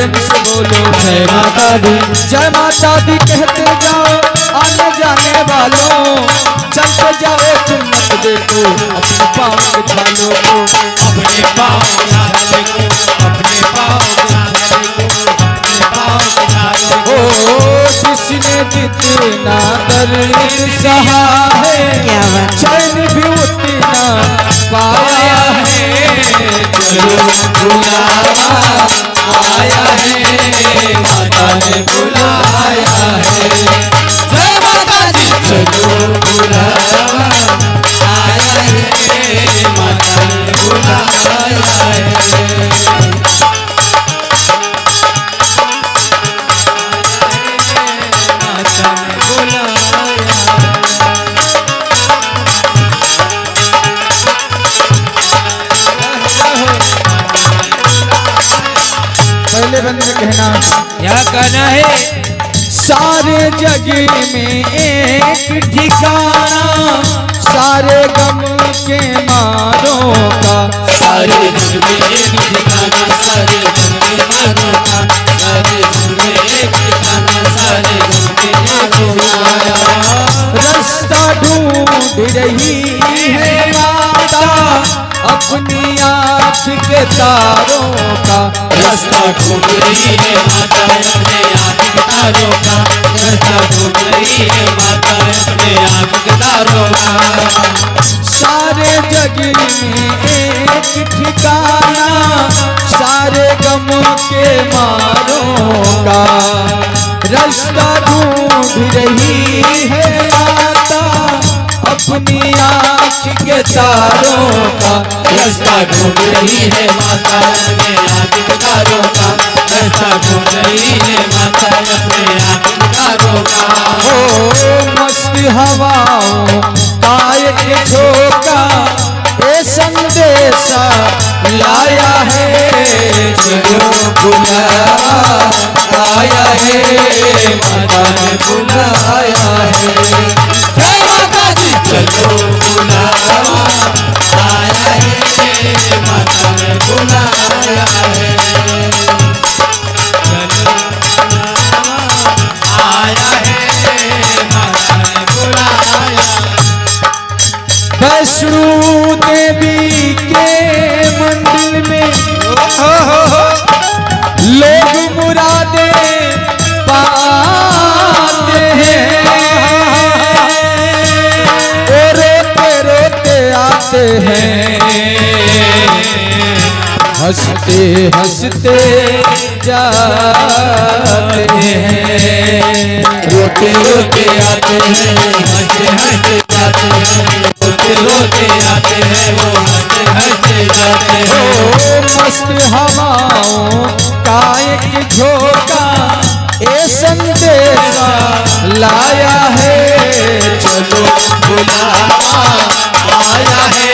प्रेम से बोलो जय माता दी। जय माता दी कहते जाओ आने जाने वालों, चलते जाओ तुम मत देखो अपने पाँव के छालों को, अपने पाँव के छाले को, अपने पाँव के छाले को, अपने पाँव के छाले को। जिसने जितना दर्द सहा है चैन भी उतना पाया है। चलो बुलावा आया है, माता ने बुलाया है। जय माता दी। चलो बुलावा आया है, माता ने बुलाया है। पहले बंद में कहना क्या कहना है? सारे जग में एक ठिकाना, सारे गम के मारों का, सारे जग में एक ठिकाना, सारे जग में मारों का, सारे जग में एक ठिकाना, सारे जग में मारों का। रास्ता ढूंढ रही है माता अपनी आँख के तारों का, रास्ता ढूंढ रही है माता अपने आँख के तारों का, रास्ता ढूंढ रही है माता अपने आँख के तारों का। सारे जग में एक ठिकाना, सारे गम के मारों का, रास्ता ढूंढ रही है माता अपनी आँख के तारों का, रास्ता ढूंढ रही है माता अपने आँख के तारों का, रास्ता ढूंढ रही है माता अपने आँख के तारों का। ओ मस्त हवाओं का एक झोंका ये संदेशा लाया है। चलो बुलावा आया है, माता ने बुलाया है। जय माता दी। चलो बुलावा आया है, माता ने बुलाया है। चलो बुलावा आया है, माता ने बुलाया है। वैष्णो देवी के मंदिर में लोग मुरादे पाते हैं, रोते रोते आते हैं, हंसते हंसते जाते हैं। रोते रोते आते हैं, हंसते हंसते जाते हैं, रोते रोते आते हैं, वो हंसते हंसते जाते हैं। मस्त हवाओं का एक झोंका ये संदेशा लाया है। चलो बुलावा आया है,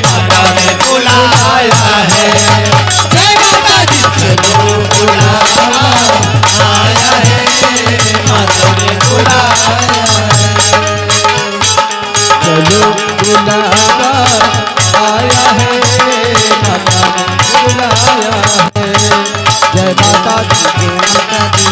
माता ने बुलाया है। जय माता दी। चलो बुलावा आया है, माता ने बुलाया है। चलो बुलावा आया है, माता ने बुलाया है। जय माता दी, जय माता दी।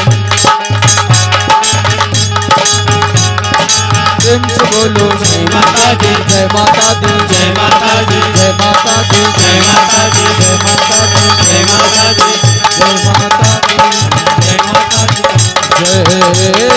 प्रेम से बोलो जय माता दी। जय माता दी, जय माता दी। जय माता दी, जय माता दी। जय माता दी, जय माता दी। जय माता दी, जय माता दी। जय